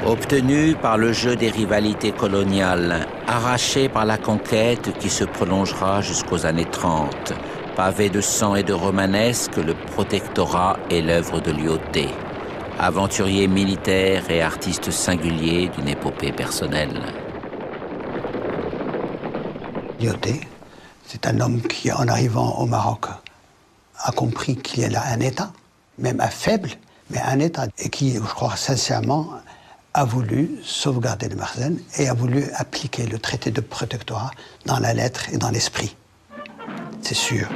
Obtenu par le jeu des rivalités coloniales, arraché par la conquête qui se prolongera jusqu'aux années 30, pavé de sang et de romanesque, le protectorat est l'œuvre de Lyautey, aventurier militaire et artiste singulier d'une épopée personnelle. Lyautey, c'est un homme qui, en arrivant au Maroc, a compris qu'il y a là un État, même un faible, mais un État, et qui, je crois sincèrement, a voulu sauvegarder le Marzenne et a voulu appliquer le traité de protectorat dans la lettre et dans l'esprit. C'est sûr.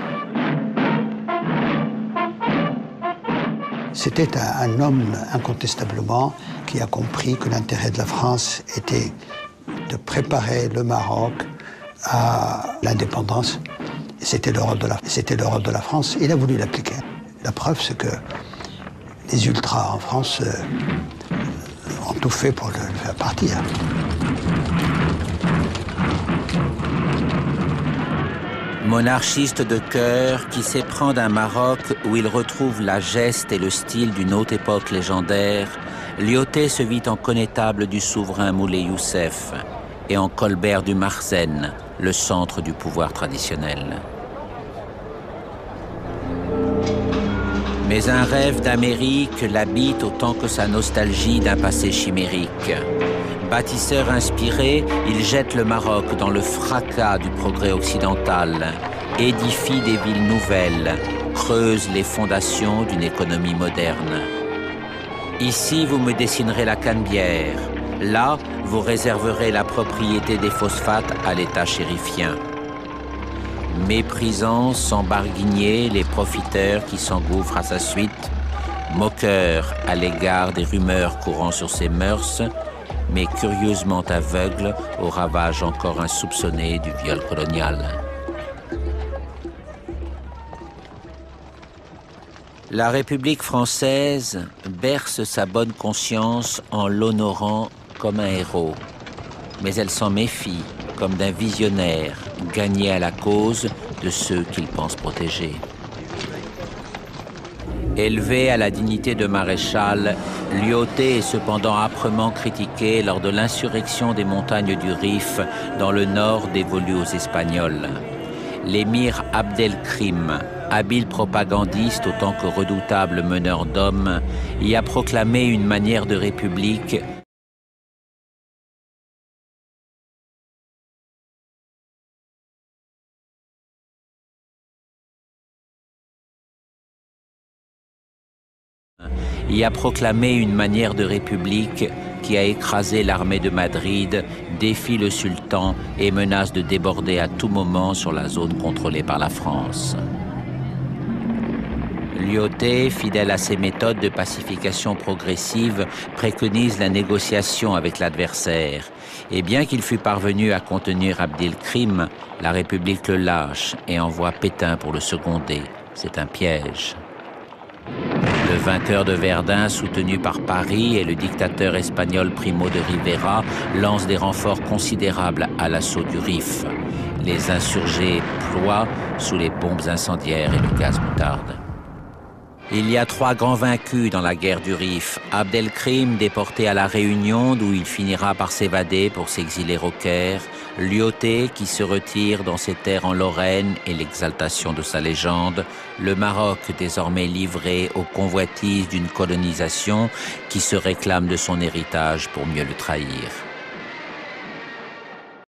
C'était un homme, incontestablement, qui a compris que l'intérêt de la France était de préparer le Maroc à l'indépendance. C'était le rôle de la France. Il a voulu l'appliquer. La preuve, c'est que les ultras en France ont tout fait pour le faire partir. Monarchiste de cœur qui s'éprend d'un Maroc où il retrouve la geste et le style d'une haute époque légendaire, Lyautey se vit en connétable du souverain Moulay Youssef et en Colbert du Marzenne, le centre du pouvoir traditionnel. Mais un rêve d'Amérique l'habite autant que sa nostalgie d'un passé chimérique. Bâtisseur inspiré, il jette le Maroc dans le fracas du progrès occidental, édifie des villes nouvelles, creuse les fondations d'une économie moderne. Ici, vous me dessinerez la Canebière. Là, vous réserverez la propriété des phosphates à l'État chérifien. Méprisant sans barguigner les profiteurs qui s'engouffrent à sa suite, moqueur à l'égard des rumeurs courant sur ses mœurs, mais curieusement aveugle aux ravages encore insoupçonnés du viol colonial. La République française berce sa bonne conscience en l'honorant comme un héros, mais elle s'en méfie comme d'un visionnaire gagné à la cause de ceux qu'il pense protéger. Élevé à la dignité de maréchal, Lyautey est cependant âprement critiqué lors de l'insurrection des montagnes du Rif dans le nord dévolu aux Espagnols. L'émir Abdelkrim, habile propagandiste autant que redoutable meneur d'hommes, y a proclamé une manière de république qui a écrasé l'armée de Madrid, défie le sultan et menace de déborder à tout moment sur la zone contrôlée par la France. Lyautey, fidèle à ses méthodes de pacification progressive, préconise la négociation avec l'adversaire. Et bien qu'il fût parvenu à contenir Abdelkrim, la République le lâche et envoie Pétain pour le seconder. C'est un piège. Le vainqueur de Verdun, soutenu par Paris, et le dictateur espagnol Primo de Rivera lancent des renforts considérables à l'assaut du Rif. Les insurgés ploient sous les bombes incendiaires et le gaz moutarde. Il y a 3 grands vaincus dans la guerre du Rif. Abdelkrim, déporté à La Réunion, d'où il finira par s'évader pour s'exiler au Caire. Lyautey, qui se retire dans ses terres en Lorraine et l'exaltation de sa légende. Le Maroc, désormais livré aux convoitises d'une colonisation qui se réclame de son héritage pour mieux le trahir.